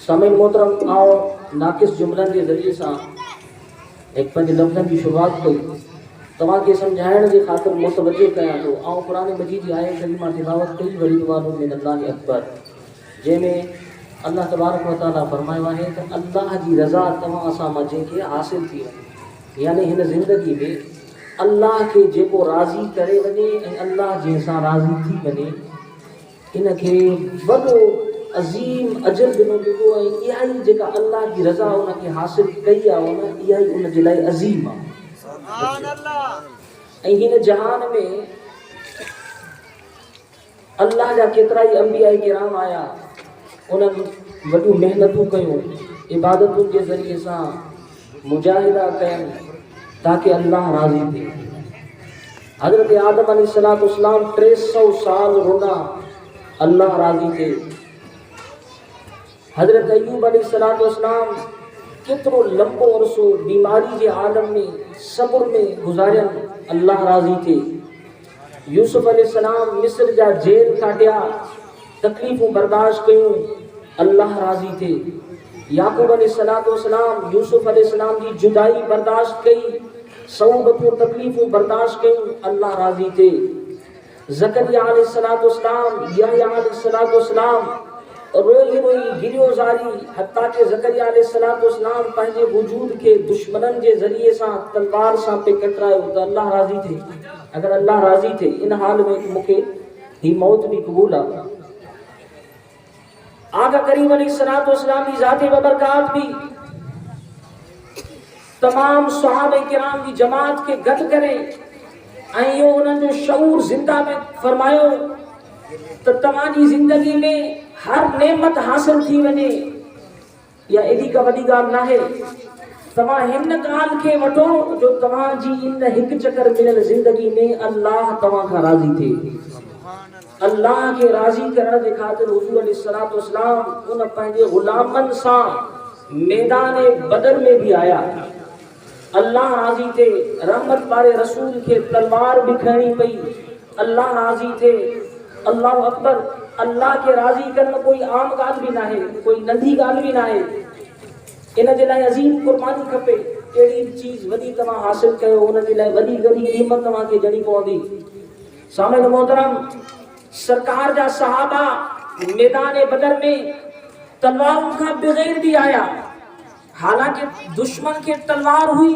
सामिन मोहतरम आओ नाकिस जुमलन के ज़रिए सां एक पंज लफ्ज़न की शुरुआत कई तव्हांखे समझाइण जे ख़ातिर मुतवज्जो कयां थो। ऐं क़ुरान मजीद जी आयत करीमा तिलावत कई वरिदवानुम मिनल्लाहि अकबर, जंहिंमें अल्लाह तबारक व तआला फरमायो आहे त अल्लाह जी रज़ा तव्हां असां मां जंहिंखे हासिल थी वञे, यानी हिन ज़िंदगी में अल्लाह खे जेको राज़ी करे वञे ऐं अल्लाह जंहिंसां राज़ी थी वञे इनखे वॾो अज़ीम अजर ॾिनो वेंदो ऐं इहा ई जेका अल्लाह जी रज़ा उनखे हासिल कई आहे उन इहा ई उन जे लाइ अज़ीम आहे। ऐं हिन जहान में अल्लाह जा केतिरा ई अंबिया किराम आया, उन्हनि वॾियूं महिनतूं कयूं, इबादतुनि जे ज़रिए सां मुजाहिदा कयनि ताकि अल्लाह राज़ी थिए। हज़रत आदम अलैहिस्सलाम 300 साल रोना अल्लाह राज़ी थिए। हज़रत अय्यूब अलैहिस्सलाम केतिरो लंबो अरसो बीमारी जे आलम में सब्र में गुज़ारियनि, अल्लाह राज़ी थिए। यूसुफ अलैहिस्सलाम मिस्र जा जेल काटिया, तकलीफ़ूं बर्दाश्त कयूं, अल्लाह राज़ी थिए। याकूब अलैहिस्सलाम यूसुफ अलैहिस्सलाम जी जुदाई बर्दाश्त कई, सऊबतूं तकलीफ़ूं बर्दाश्त कयूं, अल्लाह राज़ी थिए। ज़करिया अलैहिस्सलाम यहया अलैहिस्सलाम रोई रोई गिरियो ज़ारी, हत्ता के ज़करिया अलैहिस्सलाम पंहिंजे वजूद के दुश्मननि जे ज़रिए सां तलवार सां पे कटरायो त अल्लाह राज़ी थिए। अगर अल्लाह राज़ी थिए इन हाल में मूंखे ही मौत भी क़बूल आहे। आका करीम अलैहिस्सलाम की ज़ात बबरकात भी तमाम सहाबा किराम की जमात के गॾु करे ऐं इहो उन्हनि जो शऊर ज़िंदा में फरमायो त तव्हांजी ज़िंदगी में हर नेमत हासिल थी वञे या एॾी का वॾी ॻाल्हि नाहे। तव्हां हिन ॻाल्हि खे वठो जो तव्हांजी इन हिकु चकर मिलियल ज़िंदगी में अल्लाह तव्हां खां राज़ी थिए। अल्लाह के राज़ी करण जे ख़ातिर हुज़ूर अलैहिस्सलाम उन पंहिंजे ग़ुलामनि सां मैदान बदर में भी आया। अल्लाह राज़ी थिए। रहमत वारे रसूल के तलवार भी खणी पई, अल्लाह राज़ी थिए। अल्लाह अकबर। अल्लाह के राज़ी करण कोई आम ॻाल्हि भी नाहे, कोई नंढी ॻाल्हि भी नाहे। इन जे लाइ अज़ीम कुर्बानी खपे। कहिड़ी चीज़ वॾी तव्हां हासिल कयो उन जे लाइ वॾी वॾी क़ीमत तव्हांखे ॾियणी पवंदी। सामिन मोहतरम, सरकार जा सहाबा मैदान बदर में तलवारों का बगैर भी आया। हालांकि दुश्मन के तलवार हुई,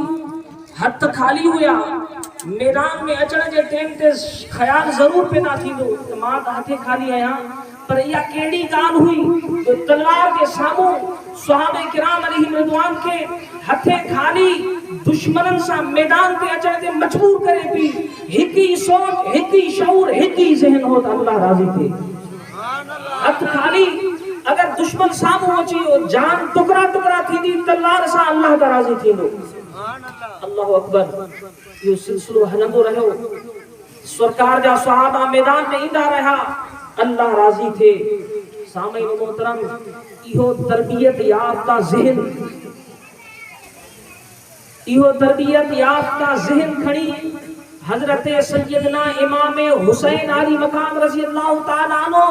हथ खाली हुआ, मैदान में अचण जे टाइम ते ख्याल ज़रूर पैदा थींदो त मां त हथे खाली आहियां, पर इहा कहिड़ी ॻाल्हि हुई तो तलवार के साम्हूं सहाबा किराम अलैहिम रिज़वान के हथे खाली दुश्मननि सां मैदान ते अचण ते मजबूर करे पई। हिकु ई सोच, हिकु ई शऊर, हिकु ई ज़हन हो त अल्लाह राज़ी थिए। हथ खाली अगर दुश्मन साम्हूं अची वियो, जान टुकड़ा टुकड़ा थींदी, तलवार सां अल्लाह त राज़ी थींदो। अल्लाहु अकबर। इहो सिलसिलो हलंदो रहियो। सरकार जा सहाबा मैदान में ईंदा रहा, अल्लाह राज़ी थिए। सामिन मोहतरम, इहो तरबियत याफ्ता ज़हन, इहो तरबियत याफ्ता ज़हन खणी हज़रत सैयदना इमाम हुसैन आली मकाम रज़ी अल्लाह ताला अन्हु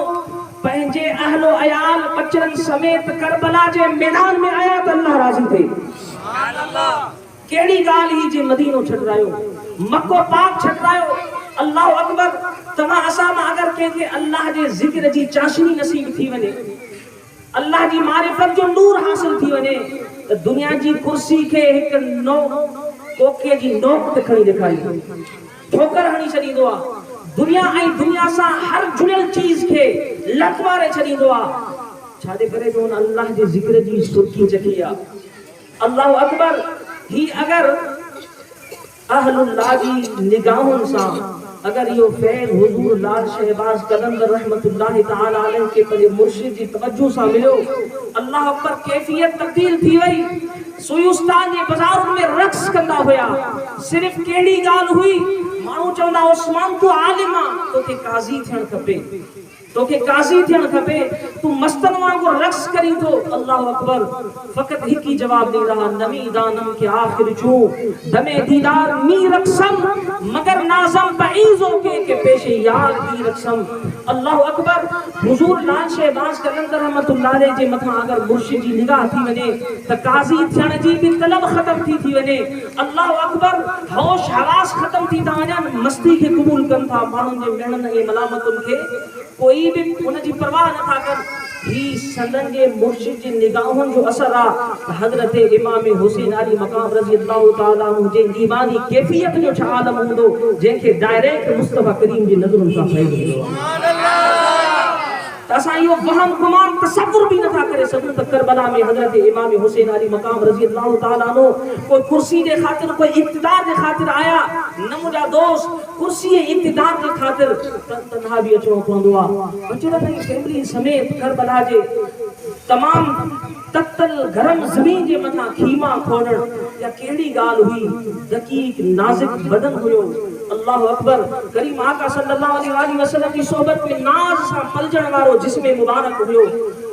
पंहिंजे अहलो अयाल बच्चन समेत करबला जे मैदान में आया त अल्लाह राज़ी थिए। सुभान अल्लाह। केड़ी ॻाल्हि ही जे मदीनो छॾरायो, मक्को पाक छॾरायो। अल्लाह अकबर। तव्हां असां मां अगर कंहिंखे अल्लाह जे ज़िक्र जी चाशनी नसीब थी वञे, अल्लाह जी मारिफत जो नूर हासिल थी वञे त दुनिया जी कुर्सी खे हिकु कोके जी नोक ते खणी ॾेखारी, ठोकर हणी छॾींदो आहे। दुनिया ऐं दुनिया सां हर जुड़ियल चीज़ खे लत मारे छॾींदो आहे। छाजे करे जो अल्लाह जे ज़िक्र जी सुर्खी चखी आहे। अल्लाह अकबर। ही अगर अहलुल्लाह जी निगाहुनि सां अगर यो फैल हुजूर लाल शहबाज कलंदर रहमतुल्लाह ताला अलैह के पंहिंजे मुर्शिद जी तवज्जो सां मिलियो, अल्लाह अकबर कैफियत तब्दील थी वई। सुयुस्तान जे बाज़ारुनि में रक्स कंदा हुया। सिर्फ कहिड़ी ॻाल्हि हुई, माण्हू चवंदा उस्मान तू आलिम आहे, तोखे काज़ी थियणु खपे, तोखे काज़ी थियणु खपे। तू मस्तन वांगुर रक्स करी तो अल्लाह अकबर फकत हिक ही जवाब दे रहा नमी दानम के आखिर छू दमे दीदार मी रक्सम मगर नाज़म बईज़ो के पेशे यार दी रक्सम। अल्लाह अकबर। हुजूर लाल शहबाज कलंदर रहमतुल्लाह अलैह जे मथा अगर मुर्शिद जी निगाह थी वने त काजी थियण जी भी तलब खत्म थी वने। अल्लाह अकबर। होश हवास खत्म थी ता वञन मस्ती के कबूल कन था माण्हुनि जे मेहनत ऐं मलामतुनि खे कोई भी उन जी परवाह नथा कन। ही संदन जे मुर्शिद जी निगाहन जो असर आ हजरत इमाम हुसैन अली मकाम रज़ी अल्लाह तआला अन्हु जे ईमानी कैफियत जो छा आलम हूंदो जंहिंखे डायरेक्ट मुस्तफा करीम जी नज़रुनि सां फैज़ मिलियो। सुभान अल्लाह। असां इहो वहम गुमान तसव्वुर भी नथा करे सघूं त करबला में हजरत इमाम हुसैन अली मकाम रज़ी अल्लाह तआला अन्हु कोई कुर्सी जे खातिर कोई इक़्तिदार जे खातिर आया न मुंहिंजा दोस्त कुर्सी इक़्तिदार जे खातिर तन्हा भी अचणो पवंदो आहे। बचड़ो पंहिंजी फैमिली समेत करबला जे तमाम तत्तल गरम ज़मीन जे मथा खीमा खोड़ण या कहिड़ी ॻाल्हि हुई दक़ीक़ नाज़ुक बदन हुयो। अल्लाह अकबर। करीम आका सल्लल्लाहु अलैहि वसल्लम की सोहबत में नाज सां पलजण वारो जिस्म मुबारक हुयो।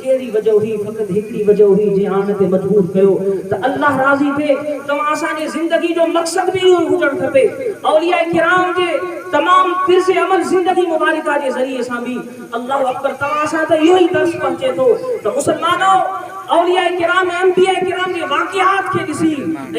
केड़ी वजह हुई फकत हिकड़ी वजह हुई जे आन ते मजबूर कयो त अल्लाह राज़ी थे। तव्हां असांजी ज़िंदगी जो मकसद भी इहो हुजण खपे। औलिया किराम जे तमाम फिर अमल ज़िंदगी मुबारका जे ज़रिए सां भी अल्लाह अकबर तव्हां सां त इहो ई दर्स पहुचे थो त मुसलमानो औलिया किराम अंबिया किराम के वाक़ियात के ॾिसी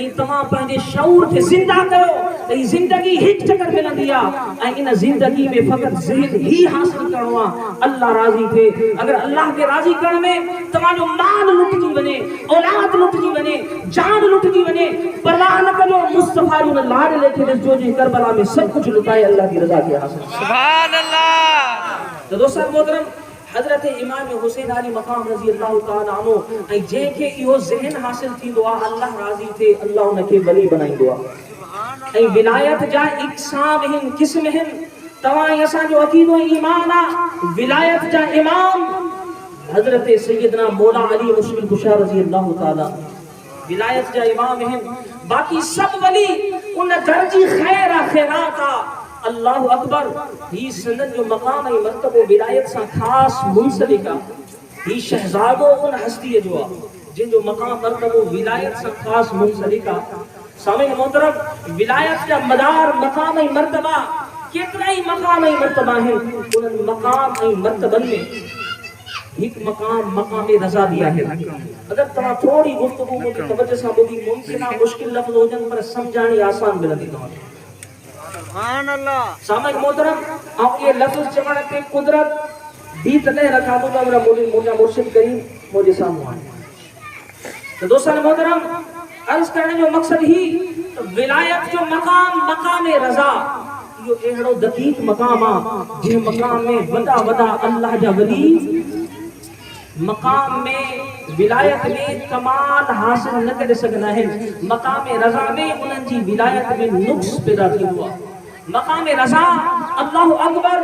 ऐं तव्हां पंहिंजे शऊर खे ज़िंदा कयो ऐं ज़िंदगी हिक चकर मिलंदी आहे ऐं इन ज़िंदगी में फ़क़त ज़हन ही हासिल करणो आहे। अल्लाह राज़ी थे। अगर अल्लाह के राज़ी करण में तव्हांजो माल लुटजी वञे औलाद लुटजी वञे जान लुटजी वञे परवाह न कजो मुस्तफा जो लाड लेखे ॾिसजो जे करबला में सब कुछ लुटाए अल्लाह की रज़ा के हासिल। सुभान अल्लाह। तो दोस्तों मोहतरम हजरत इमाम हुसैन अली मकाम रज़ी अल्लाह तआला अन्हु ऐं जंहिंखे इहो ज़हन हासिल थींदो आहे अल्लाह राज़ी थे अल्लाह उनखे वली बनाईंदो आहे। ऐं विलायत जा इक़साम हिन क़िस्म हिन। तव्हां असांजो अक़ीदो ईमान आहे विलायत जा इमाम हजरत सैयदना मौला अली मुश्किल कुशा रज़ी अल्लाह तआला विलायत जा इमाम हिन। बाकी सब वली उन दर्जी खैर खैरात आहे। अल्लाह अकबर। ही सनद जो मकाम है मर्तबो विलायत से खास मुंसलिक आहे। ही शहजादो उन हस्ती जो आहे जिन जो मकाम मर्तबो विलायत से खास मुंसलिक आहे। सामईन मोहतरम विलायत जा मदार मकाम ऐं मर्तबा केतिरा ई मकाम ऐं मर्तबा आहिनि। उन मकाम ऐं मर्तबनि में हिकु मकाम रज़ा भी आहे। अगर तव्हां थोड़ी गुफ्तगू मुंहिंजी तवज्जो सां ॿुधी मुमकिन आहे मुश्किल लफ़्ज़ हुजनि पर सम्झाणी आसान मिलंदी तव्हांखे। सुभान अल्लाह। सामईन मोहतरम ऐं ये लफ़्ज़ चवण ते कुदरत भी तॾहिं रखा थो त मुंहिंजा मुर्शिद करीम मुंहिंजे साम्हूं आहे। तो दोस्तन मोहतरम अर्ज़ करण जो मक़सद ही विलायत जो मकाम रज़ा इहो अहिड़ो दक़ीक़ मकाम आहे जंहिं मकाम में वॾा अल्लाह जा वली मकाम में विलायत में कमाल हासिल न करे सघंदा आहिनि। मकाम रज़ा में उन्हनि जी विलायत में नुक्स पैदा थींदो आहे। मकाम रज़ा अल्लाह अकबर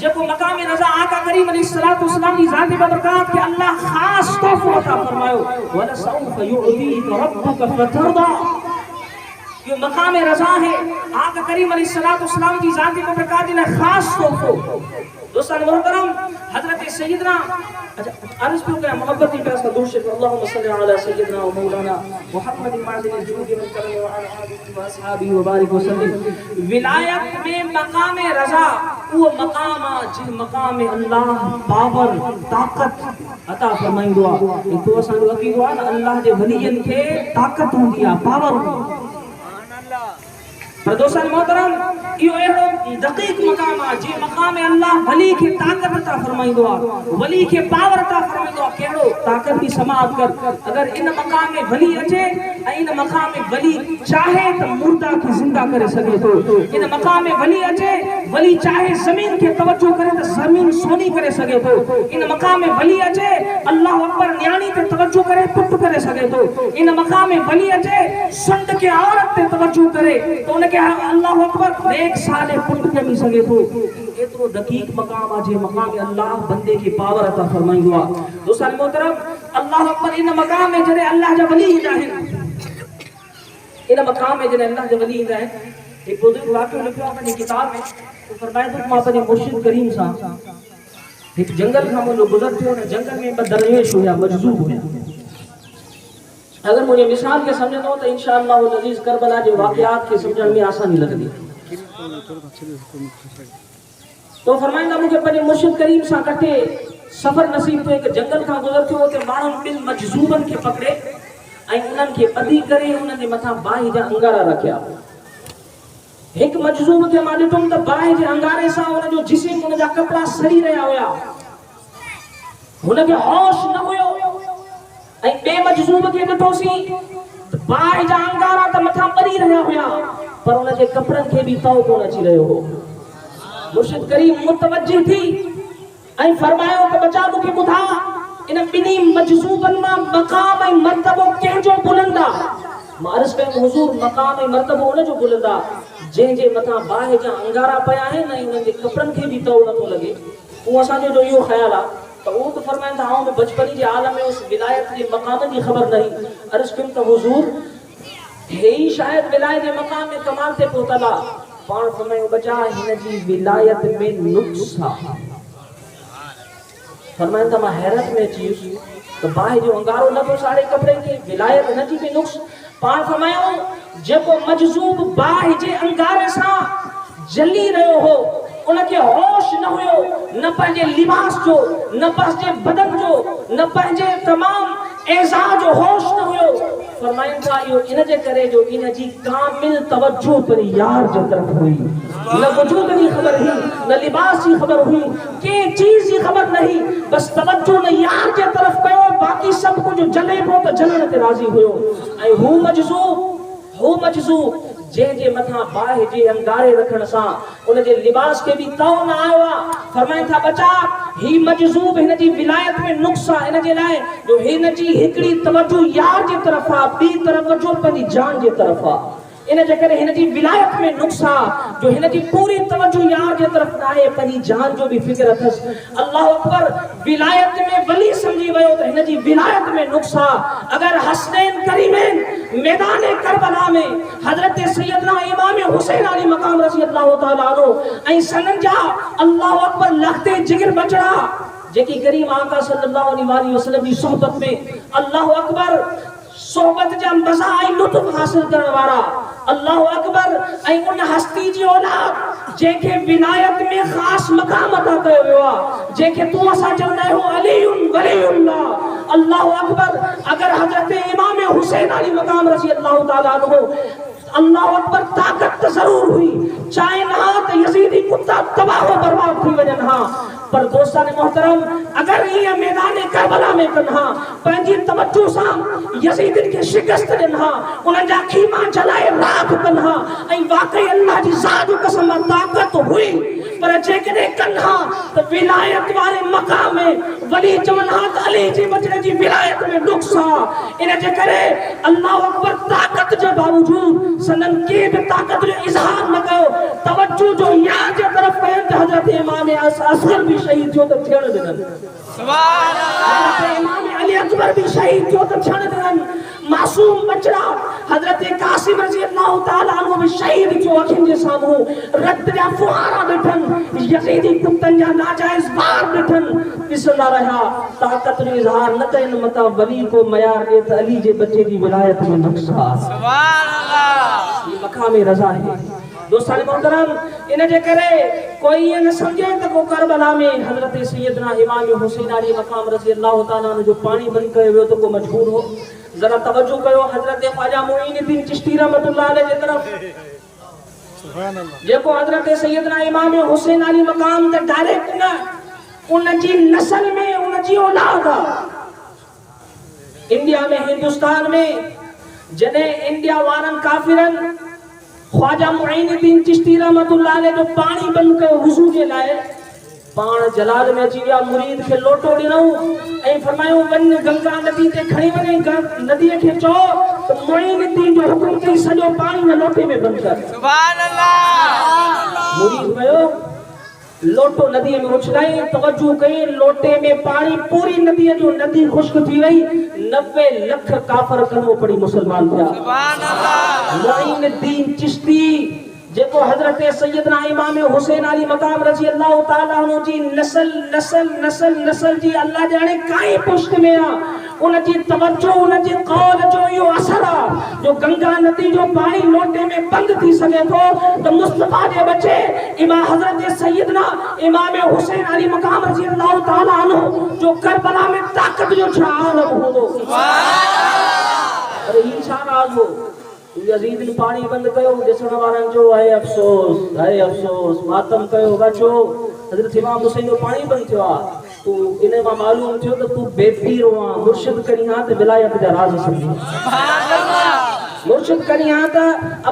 जेको मकाम रज़ा आका करीम अलैहिस्सलातु वस्सलाम जी ज़ात बरकात के अल्लाह खास तोहफो अता फरमायो वला सौफ युअतीका रब्बुका फतरदा। ये मकाम रज़ा है आका करीम अलैहिस्सलातु वस्सलाम की ज़ात बरकात ने खास तोहफो। दोस्तों मोहतरम हजरत सैयदना अर्ज़ क्यों करें मोहब्बत की प्यास का दुरूद अल्लाहुम्मा सल्लि अला सय्यिदना व मौलाना मुहम्मद माज़िन जूद व करम व अला आलिहि व असहाबिहि व बारिक व सल्लिम। विलायत में मकाम रज़ा वो मकाम जिन मकाम में अल्लाह पावर ताकत अता फरमाइंदो आहे। तो असांजो अक़ीदो आहे न अल्लाह जे वलियन खे ताकत हूंदी आहे पावर हूंदी आहे। पर दोस्तों मोहतरम इहो अहिड़ो दक़ीक़ मकाम आहे जे मकाम में अल्लाह वली खे ताकत अता फरमाइंदो आहे वली खे पावर अता फरमाइंदो आहे। कहिड़ो ताकत की समाअत कर अगर इन मकाम में वली अचे ऐं इन मकाम में वली चाहे तो मुर्दा खे जिंदा करे सके तो। इन मकाम में वली अचे वली चाहे जमीन के तवज्जो करे तो जमीन सोनी करे सके तो। इन मकाम में वली अचे अल्लाह अकबर न्याणी ते तवज्जो करे पुट करे सके तो। इन मकाम में वली अचे संड के औरत ते तवज्जो करे तो उनके अल्लाह अकबर एक साले पुट के मिल सके तो। एतरो दकीक मकाम आहे जे मकाम में अल्लाह बंदे की पावर अता फरमाइंदो आहे। दोस्तन मोहतरम अल्लाह अकबर इन मकाम में जॾहिं अल्लाह जा वली ईंदा आहिनि इन मकाम में जॾहिं अल्लाह जा वली ईंदा आहिनि हिकु बुज़ुर्ग वाक़ियो लिखियो आहे पंहिंजी किताब में तो फरमाए थो मां पंहिंजे मुर्शिद करीम सां एक जंगल खां मुंहिंजो गुज़र थियो न जंगल में ॿ दरवेश हुया मजज़ूब हुया। अगर मुझे मिसाल के समझो तो इंशाअल्लाह अज़ीज़ करबला के वाक़यात के समझण में आसानी लगदी। तो फरमाइंदा मुझे पंहिंजे मुर्शिद करीम सां कटे सफ़र नसीब थियो। एक जंगल खां गुज़र थियो उते माण्हुनि ॿिनि मजज़ूबन के पकड़े ऐं उन्हनि खे ॿधी करे उन्हनि जे मथां बाहि जा अंगारा रखिया। एक मजज़ूब के मां ॾिठुमि त बाहि जे अंगारे सां उनजो जिस्म उनजा कपड़ा सड़ी रहिया हुया। हुनखे होश न हुयो। ऐं ॿिए मजज़ूब खे ॾिठोसीं त बाहि जा अंगारा त मथां ॿरी रहिया हुया पर उनजे कपड़नि खे बि तओ कोन अची रहियो हो। मुर्शिद करीम मुतवज्जिह थी ऐं फरमायो त बचा मूंखे ॿुधा इन ॿिन्ही मजज़ूबनि मां मक़ाम ऐं मर्तबो कंहिंजो बुलंद आहे? मां अर्ज़ कयो हुज़ूर मक़ाम ऐं मर्तबो उनजो बुलंद आहे जंहिंजे मथां बाहि जा अंगारा पिया आहिनि ऐं उन्हनि जे कपड़नि खे बि तओ नथो लॻे। उहो असांजो जो इहो ख़्यालु आहे तो वो तो फरमाइंदा आऊं बचपन के आलम में उस विलायत के मकाम की खबर नहीं। अर्ज कम तो हुजूर हे शायद विलायत के मकाम में कमाल से पहुतला पाण फरमायो बचा हिन जी विलायत में नुक्सा। फरमाइंदा मां हैरत में चीज तो बाहि जो अंगारो न तो सारे कपड़े के विलायत न जी भी नुक्स। पाण फरमायो जेको मजज़ूब बाहि जे अंगारे सां जली रहियो हो उनके होश न हुयो न पंहिंजे लिबास जो न पंहिंजे बदन जो न पंहिंजे तमाम एज़ा जो होश न हुयो। फरमाइनि था इहो इन जे करे जो इन जी कामिल तवज्जो पर यार जे तरफ हुई। न वजूद जी ख़बर हुई न लिबास जी ख़बर हुई के चीज जी ख़बर नहीं बस तवज्जो न यार जे तरफ कयो बाकी सब कुछ जले पियो त जलण ते राज़ी हुयो। ऐं हू मजज़ूब जंहिंजे मथां बाहि जे अंगारे रखण सां उनजे लिबास के भी तओ न आयो आहे। फरमाइनि था बचा ही मजज़ूब हिन जी विलायत में नुक्सा इन जे लाइ जो हिन जी हिकड़ी तवज्जो यार जे तरफ़ आहे ॿी तवज्जो पंहिंजी जान जे तरफ़ आहे। इन जे करे हिन जी विलायत में नुक्सा जो हिन जी पूरी तवज्जो यार जे तरफ़ आहे पंहिंजी जान जो भी फिक्र अथसि। अल्लाह अकबर विलायत में वली समझी वियो त हिन जी विलायत में नुक्सा। अगर हसनैन करीमैन मैदान करबला में हजरत सैयदना इमाम हुसैन अली मकाम रज़ी अल्लाह तआला अन्हु ऐं सनन जा अल्लाह अकबर लखते जिगर बचड़ा जेकी करीम आका सल्लल्लाहु अलैहि वसल्लम जी सोहबत में अल्लाह अकबर सोहबत जा मज़ा ऐं लुत्फ हासिल करण वारा अल्लाह अकबर ऐं उन हस्ती जी औलाद जंहिंखे विलायत में ख़ास मक़ाम अता कयो वियो आहे जंहिंखे तूं असां चवंदा आहियूं अलीउन वलीउल्लाह। अल्लाह अकबर अगर हजरत इमाम हुसैन अली मकाम रज़ी अल्लाह तआला अन्हु अल्लाह अकबर ताकत जरूर हुई चाहे ना तो यजीदी कुत्ता तबाह व बर्बाद थी वजन हा पर दोस्तान मोहतरम अगर ये मैदान करबला में कन्हा पंहिंजी तवज्जो सां यजीदिन के शिकस्त ॾिना उन्हनि जा खीमा जलाए राख कन्हा ऐं वाकई अल्लाह जी ज़ात जो कसम ताकत हुई पर जेकॾहिं कन्हा त विलायत वारे मक़ाम में वली चवना त अली जी बचड़े जी विलायत में नुक्सा। इन जे करे अल्लाह अकबर ताकत जे बावजूद सनन के भी ताकत जो इजहार न कयो तवज्जो जो यार जे तरफ कयो त हजरत इमाम असगर भी शहीद थियो त थियण ॾिननि। सुभान अल्लाह। इमाम अली अकबर भी शहीद थियो त थियण ॾिननि। मासूम बचड़ा हजरत कासिम रज़ी अल्लाह तआला अन्हु भी शहीद थियो अखियुनि जे साम्हूं रत जा फुहारा ॾिठनि यजीदी कुत्तनि जा नाजाइज़ बार ॾिठनि ॾिसंदा रहिया ताकत जो इज़हार न कयनि मता वली को मयार ॾे त अली जे बच्चे जी विलायत में नुक्सा। सुभान अल्लाह। ये मकाम रज़ा है दोस्तान मोहतरम। इन जे करे कोई ये न समझे त को करबला में हजरत सैयदना इमाम हुसैन अली मकाम रज़ी अल्लाह तआला जो पानी बंद कयो वियो त को मजबूर हो। जरा तवज्जो कयो हजरत ख्वाजा मुईनुद्दीन चिश्ती रहमतुल्लाह अलैह जे तरफ सुभान अल्लाह जेको हजरत सैयदना इमाम हुसैन अली मकाम ते डायरेक्ट न उन जी नस्ल में उन जी औलाद इंडिया में हिंदुस्तान में जने इंडिया वारन काफिरन ख्वाजा मुईनुद्दीन चिश्ती रहमतुल्लाह अलैह जो पानी बंद कयो वुजू जे लाए पाण जलाल में अची विया मुरीद के लोटो ॾिनऊं ऐं फरमायो वन गंगा नदी ते खणी वञे नदीअ खे चओ त मुईनुद्दीन जो हुकुम कई सॼो पानी न लोटे में बंद कर। सुभान अल्लाह। मुरीद कयो लोटो नदीअ में उछलाई तवज्जो कई लोटे में पानी पूरी नदीअ जो नदी खुश्क थी वई 90 लख काफर कलमो पढ़ी मुसलमान थिया। सुभान अल्लाह। मुईनुद्दीन चिश्ती जेको हजरत सैयदना इमाम हुसैन अली मकाम रजी अल्लाह ताला अन्हु जी नस्ल जी अल्लाह जाने काई पुष्ट में आ उन जी तवज्जो उन जी कौल जो यो असर आ जो गंगा नदी जो पानी लोटे में बंद थी सके तो मुस्तफा जे बच्चे इमाम हजरत सैयदना इमाम हुसैन अली मकाम रजी अल्लाह ताला अन्हु जो करबला में ताकत जो छा आलम हो सुभान अल्लाह। अरे ई छा राज हो यजीद ने पानी बंद कयो ॾिसण वारनि जो है अफ़सोस मातम कयो बचो हज़रत इमाम हुसैन जो पानी बंद थियो आ तू इन मां मालूम थियो त तू बेपीर हुआ मुर्शिद करी हां त विलायत जा राज समझी सुभान अल्लाह मुर्शिद करी हां त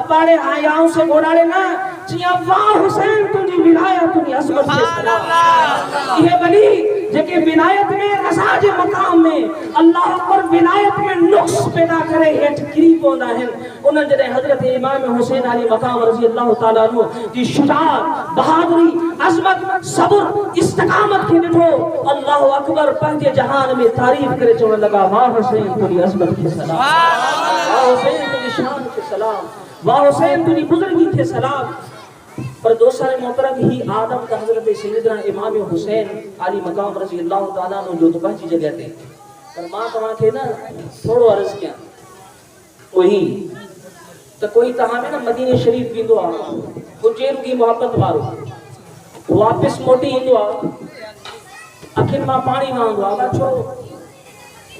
अपाड़े आयाओं से गोड़ाड़े ना चिया वाह हुसैन तुझी विलायत तुझी अजमत सुभान अल्लाह ये बनी जेके विलायत में रसा जे मकाम में अल्लाह पर विलायत में नुक्स पैदा करे हेठ गिरी पौंदा है उन जडे हजरत इमाम हुसैन अली मकाम रजी अल्लाह ताला अन्हु की शुजाअत बहादुरी अजमत सब्र इस्तिकामत के ॾिठो अल्लाह अकबर पंहिंजे जहान में तारीफ करे चवण लगा वाह हुसैन तुझी अजमत के सलाम वाह हुसैन तुझी शान के सलाम वाह हुसैन तुझी बुजुर्गी के सलाम। पर दोस्तों मोहतरम ही आदम का हजरत सैयदना इमाम हुसैन अली मकाम रजी अल्लाह ताला अन्हु जो दुकान जी जगह ते पर मां तवा के ना थोड़ो अर्ज किया वही तो कोई तहां में ना मदीने शरीफ वींदो आ कुझे रुगी मोहब्बत वारो वापस मोटी इंदो आ अखिन मां पानी वांदो आ छो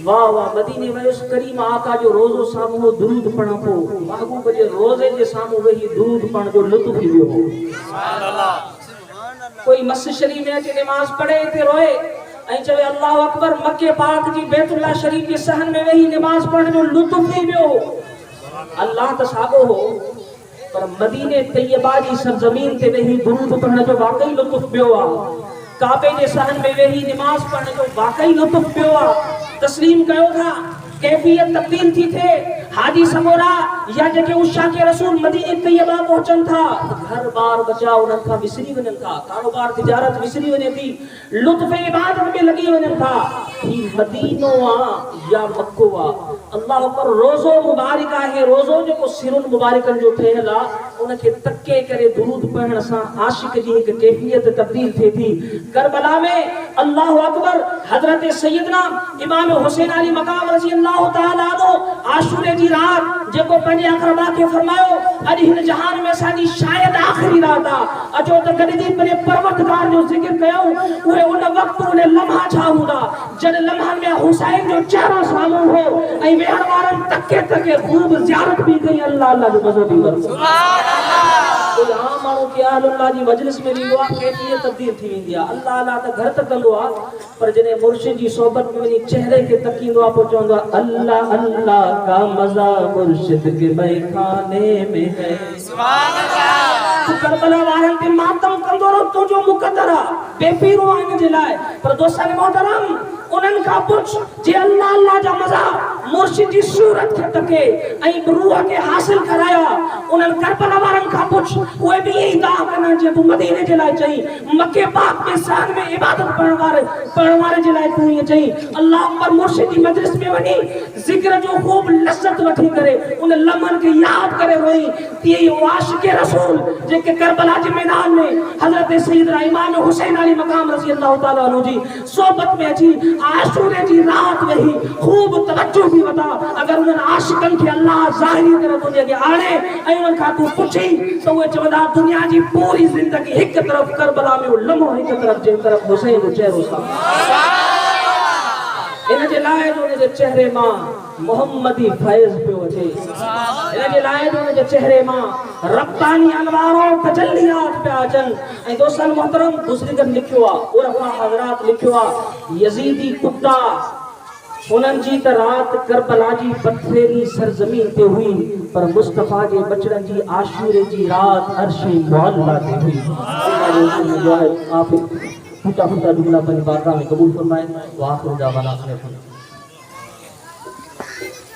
वाह वाह मदीने में उस करीम आका जो रोजो सामू दुरूद पढ़ा को महबूब जे रोजे जे सामू वही दुरूद पढ़ जो लुत्फ ही हो सुभान अल्लाह। कोई मस्जिद शरीफ में अचे नमाज पढ़े ते रोए ऐं चवे अल्लाह अकबर मक्के पाक जी बैतुल्लाह शरीफ के सहन में वही नमाज पढ़ जो लुत्फ ही हो अल्लाह त सागो हो पर मदीने तैयबा जी सरजमीन ते वही दुरूद पढ़ने जो वाकई लुत्फ पियो आ काबे जे सहन में वही नमाज पढ़ने जो वाकई लुत्फ पियो आ तस्लीम कयो था कैफियत तब्दील थी थे हाजी समोरा या जेके उषा के रसूल मदीने तैयबा पहुंचन था घर बार बचा उनन का विसरी वनन था कारोबार तिजारत विसरी वने थी लुत्फ इबादत में लगी वनन था ही मदीनो आ या मक्को आ अल्लाह पर रोजो मुबारक है रोजो जो सिरुन मुबारकन जो ठेला उनके तक्के करे दुरूद पढ़न सा आशिक जी एक कैफियत तब्दील थे थी करबला में अल्लाह अकबर हजरत सैयदना इमाम हुसैन अली मकाम रजी अल्लाह ताला अन्हु आशूरे जी रात जेको पंजे अकरबा के फरमायो अज हिन जहान में साडी शायद आखिरी रात आ अजो त गडी पने परवरदिगार जो जिक्र कयो उहे उन वक्त उन लम्हा छा हुंदा जद लम्हा में हुसैन जो चेहरो सामू हो ऐ वेहण वारन तक्के तक्के खूब ज़ियारत भी कई अल्लाह अल्लाह जो मज़ो भी कर सुभान अल्लाह। कोई आम माण्हू के अल्लाह जी मजलिस में वींदो आ कैफियत तब्दील थी वेंदी आ अल्लाह अल्लाह त घर तक कंदो आ पर जने मुर्शिद जी सोबत में वनी चेहरे के तकींदो आ पो चवंदो अल्लाह अल्लाह का मजा मुर्शिद के बैखाने में है सुभान अल्लाह। करबला वारन के मातम कंदो रो तो जो मुकद्दर आ बेपीरो आने जे लाए पर दोस्तन मोहतरम उनन का पुछ जे अल्लाह अल्लाह जा मजा मुर्शिद जी सूरत के तके ऐ रूह के हासिल कराया उनन करबला वारन का पुछ ओए भी यही दा कना जे तू मदीने जे लाए चई मक्के पाक में शान में इबादत पढ़न वाले जे लाए तू ये चई अल्लाह पर मुर्शिद जी मजलिस में वनी जिक्र जो खूब लज्जत वठी करे उन लम्हन के याद करे रोई ते आशिक रसूल जे के करबला के मैदान में हजरत सैयदना इमाम हुसैन अली मकाम रजी अल्लाह ताला अन्हु जी सोबत में अची आशूरे जी रात वही खूब तवज्जो भी बता अगर उन आशिकन के अल्लाह जाहिरी तरह दुनिया के आणे ऐ उन का तू पुछी तो वो चवदा दुनिया जी पूरी जिंदगी एक तरफ करबला में लम्हो एक तरफ जे तरफ हुसैन जो चेहरो सा इन जे लाए जो उन जे चेहरे मां मोहम्मदी फैज पे अचे इन जे लाए जो उन जे चेहरे मां रब्बानी अनवारो तजल्लियात पे अचन ऐ दोस्तन मोहतरम दूसरी जन लिखियो आ उलमा हजरात लिखियो आ यजीदी कुत्ता उनन जी त रात करबला जी पथरेली सरजमीन पे हुई पर मुस्तफा के बचड़न जी आशूरे जी रात अर्शे मुअल्ला पे हुई अल्लाह आप फूटा फूटा जुमला अपनी बारगाह में कबूल फरमाए। वाह खुदा वाला